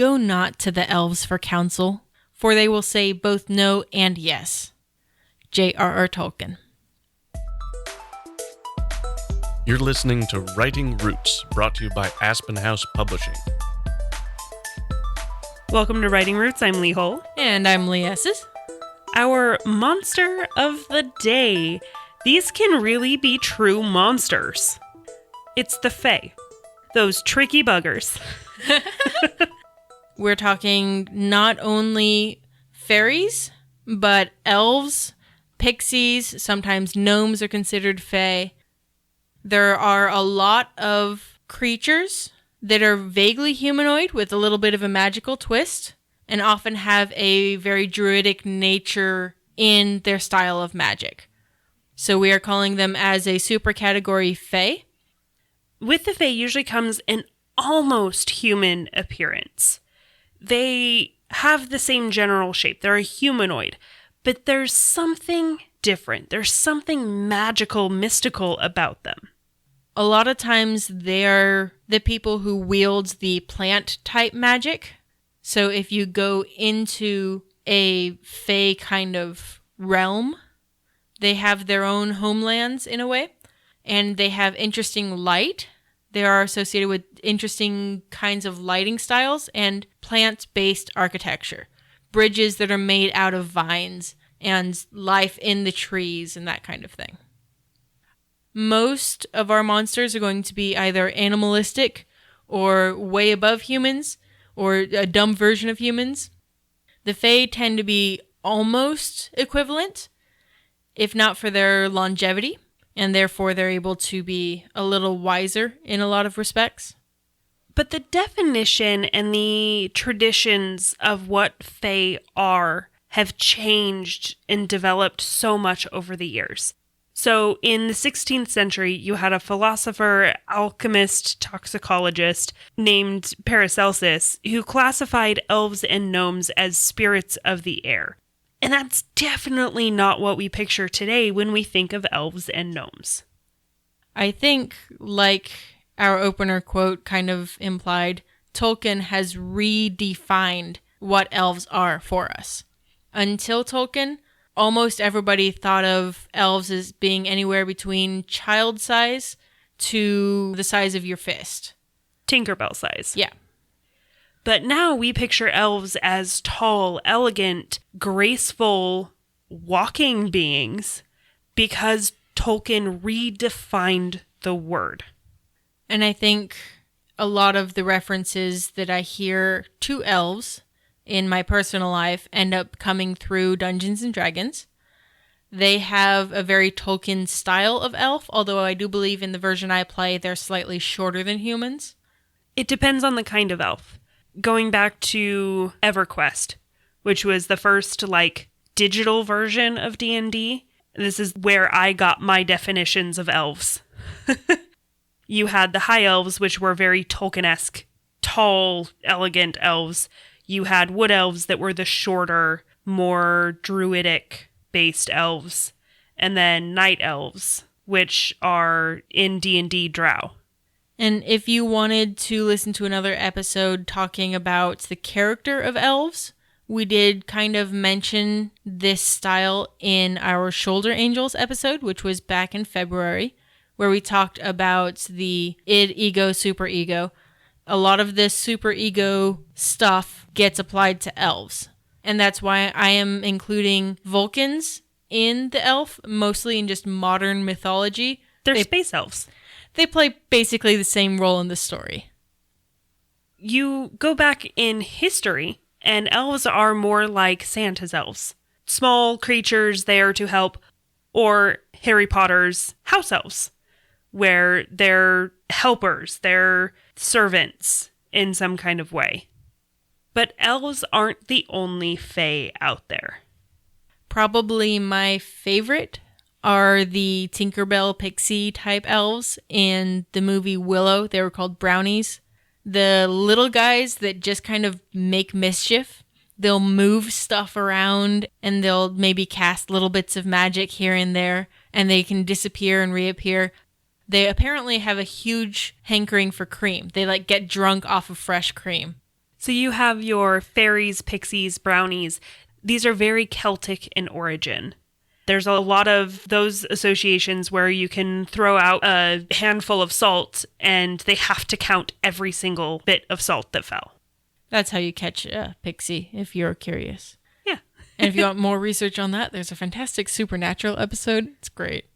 Go not to the elves for counsel, for they will say both no and yes. J.R.R. Tolkien. You're listening to Writing Roots, brought to you by Aspen House Publishing. Welcome to Writing Roots. I'm Leigh Hull. And I'm Leigh Esses. Our monster of the day. These can really be true monsters. It's the Fae. Those tricky buggers. We're talking not only fairies, but elves, pixies, sometimes gnomes are considered Fae. There are a lot of creatures that are vaguely humanoid with a little bit of a magical twist, and often have a very druidic nature in their style of magic. So we are calling them as a supercategory Fae. With the Fae usually comes an almost human appearance. They have the same general shape. They're a humanoid, but there's something different. There's something magical, mystical about them. A lot of times they're the people who wield the plant type magic. So if you go into a Fae kind of realm, they have their own homelands in a way, and they have interesting light. They are associated with interesting kinds of lighting styles and plant-based architecture. Bridges that are made out of vines and life in the trees and that kind of thing. Most of our monsters are going to be either animalistic or way above humans or a dumb version of humans. The Fae tend to be almost equivalent, if not for their longevity, and therefore they're able to be a little wiser in a lot of respects. But the definition and the traditions of what Fae are have changed and developed so much over the years. So in the 16th century, you had a philosopher, alchemist, toxicologist named Paracelsus who classified elves and gnomes as spirits of the air. And that's definitely not what we picture today when we think of elves and gnomes. I think, like our opener quote kind of implied, Tolkien has redefined what elves are for us. Until Tolkien, almost everybody thought of elves as being anywhere between child size to the size of your fist. Tinkerbell size. Yeah. But now we picture elves as tall, elegant, graceful, walking beings because Tolkien redefined the word. And I think a lot of the references that I hear to elves in my personal life end up coming through Dungeons and Dragons. They have a very Tolkien style of elf, although I do believe in the version I play, they're slightly shorter than humans. It depends on the kind of elf. Going back to EverQuest, which was the first, digital version of D&D, this is where I got my definitions of elves. You had the high elves, which were very Tolkien-esque, tall, elegant elves. You had wood elves that were the shorter, more druidic-based elves. And then night elves, which are in D&D Drow. And if you wanted to listen to another episode talking about the character of elves, we did kind of mention this style in our Shoulder Angels episode, which was back in February, where we talked about the id, ego, superego. A lot of this superego stuff gets applied to elves. And that's why I am including Vulcans in the elf, mostly in just modern mythology. They're space elves. They play basically the same role in the story. You go back in history, and elves are more like Santa's elves. Small creatures there to help, or Harry Potter's house elves, where they're helpers, they're servants in some kind of way. But elves aren't the only Fae out there. Probably my favorite are the Tinkerbell pixie type elves in the movie Willow. They were called brownies. The little guys that just kind of make mischief. They'll move stuff around and they'll maybe cast little bits of magic here and there, and they can disappear and reappear. They apparently have a huge hankering for cream. They get drunk off of fresh cream. So you have your fairies, pixies, brownies. These are very Celtic in origin. There's a lot of those associations where you can throw out a handful of salt and they have to count every single bit of salt that fell. That's how you catch a pixie, if you're curious. Yeah. And if you want more research on that, there's a fantastic Supernatural episode. It's great.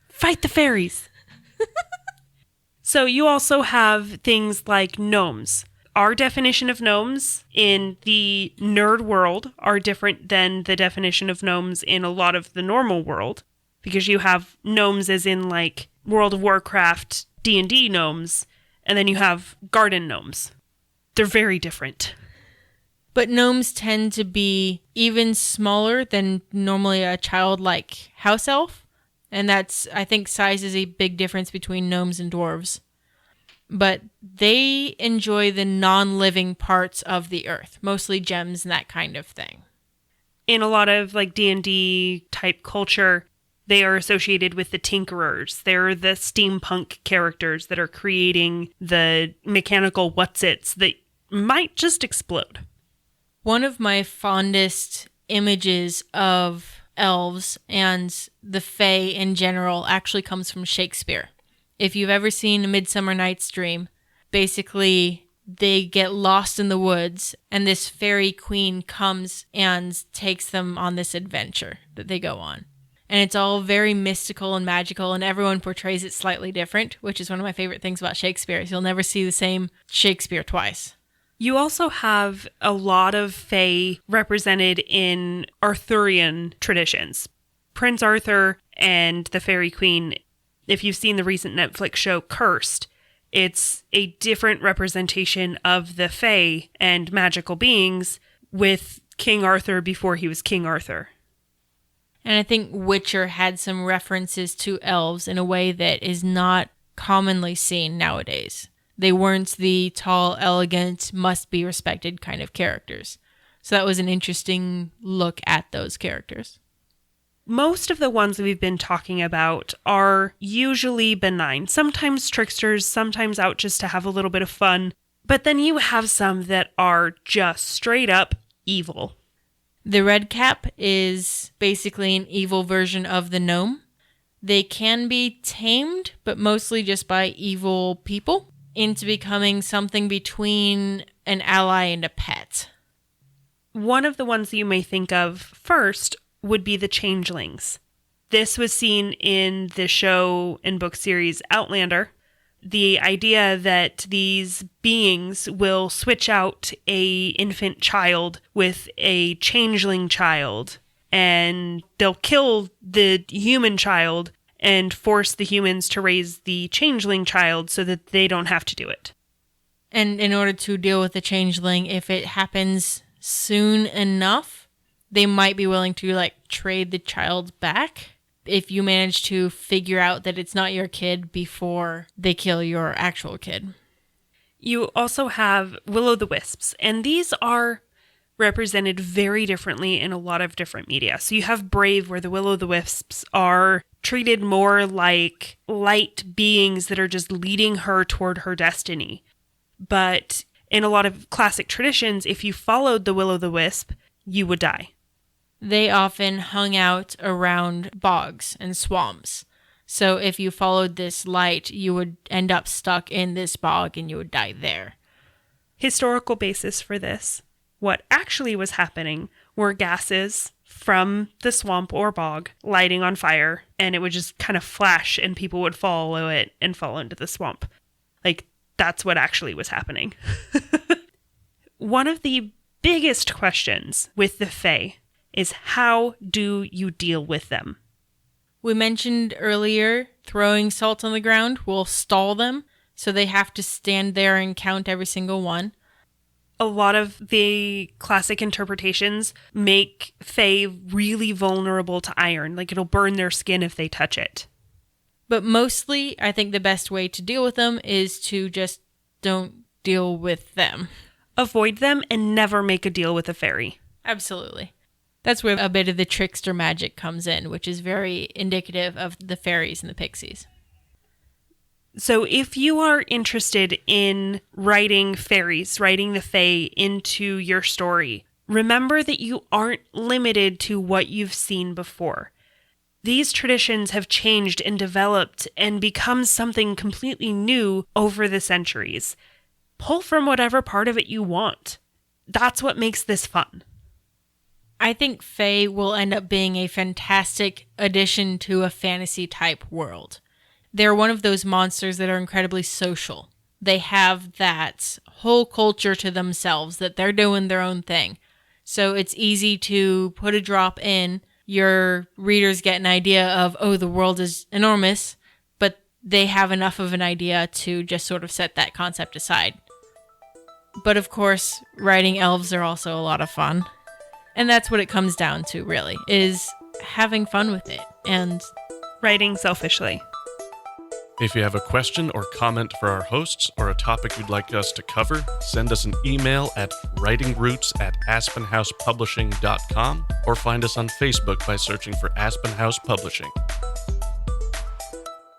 Fight the fairies. So you also have things like gnomes. Our definition of gnomes in the nerd world are different than the definition of gnomes in a lot of the normal world, because you have gnomes as in like World of Warcraft, D&D gnomes, and then you have garden gnomes. They're very different. But gnomes tend to be even smaller than normally a childlike house elf. And that's, I think, size is a big difference between gnomes and dwarves. But they enjoy the non-living parts of the earth, mostly gems and that kind of thing. In a lot of like D&D type culture, they are associated with the tinkerers. They're the steampunk characters that are creating the mechanical whatsits that might just explode. One of my fondest images of elves and the Fae in general actually comes from Shakespeare. If you've ever seen A Midsummer Night's Dream, basically they get lost in the woods and this fairy queen comes and takes them on this adventure that they go on. And it's all very mystical and magical, and everyone portrays it slightly different, which is one of my favorite things about Shakespeare, is you'll never see the same Shakespeare twice. You also have a lot of Fae represented in Arthurian traditions. Prince Arthur and the Fairy Queen, if you've seen the recent Netflix show Cursed, it's a different representation of the Fae and magical beings with King Arthur before he was King Arthur. And I think Witcher had some references to elves in a way that is not commonly seen nowadays. They weren't the tall, elegant, must-be respected kind of characters. So that was an interesting look at those characters. Most of the ones that we've been talking about are usually benign. Sometimes tricksters, sometimes out just to have a little bit of fun. But then you have some that are just straight up evil. The red cap is basically an evil version of the gnome. They can be tamed, but mostly just by evil people, into becoming something between an ally and a pet. One of the ones that you may think of first would be the changelings. This was seen in the show and book series Outlander. The idea that these beings will switch out a infant child with a changeling child, and they'll kill the human child and force the humans to raise the changeling child so that they don't have to do it. And in order to deal with the changeling, if it happens soon enough, they might be willing to trade the child back if you manage to figure out that it's not your kid before they kill your actual kid. You also have will-o'-the-wisps, and these are represented very differently in a lot of different media. So you have Brave, where the will-o'-the-wisps are treated more like light beings that are just leading her toward her destiny. But in a lot of classic traditions, if you followed the will-o'-the-wisp, you would die. They often hung out around bogs and swamps. So if you followed this light, you would end up stuck in this bog and you would die there. Historical basis for this. What actually was happening were gases from the swamp or bog lighting on fire, and it would just kind of flash and people would follow it and fall into the swamp. That's what actually was happening. One of the biggest questions with the Fae is, how do you deal with them? We mentioned earlier throwing salt on the ground will stall them, so they have to stand there and count every single one. A lot of the classic interpretations make Fae really vulnerable to iron. It'll burn their skin if they touch it. But mostly, I think the best way to deal with them is to just don't deal with them. Avoid them and never make a deal with a fairy. Absolutely. That's where a bit of the trickster magic comes in, which is very indicative of the fairies and the pixies. So if you are interested in writing fairies, writing the Fae into your story, remember that you aren't limited to what you've seen before. These traditions have changed and developed and become something completely new over the centuries. Pull from whatever part of it you want. That's what makes this fun. I think Fae will end up being a fantastic addition to a fantasy type world. They're one of those monsters that are incredibly social. They have that whole culture to themselves, that they're doing their own thing. So it's easy to put a drop in. Your readers get an idea of, oh, the world is enormous, but they have enough of an idea to just sort of set that concept aside. But of course, writing elves are also a lot of fun. And that's what it comes down to, really, is having fun with it and writing selfishly. If you have a question or comment for our hosts or a topic you'd like us to cover, send us an email at writingroots@aspenhousepublishing.com or find us on Facebook by searching for Aspen House Publishing.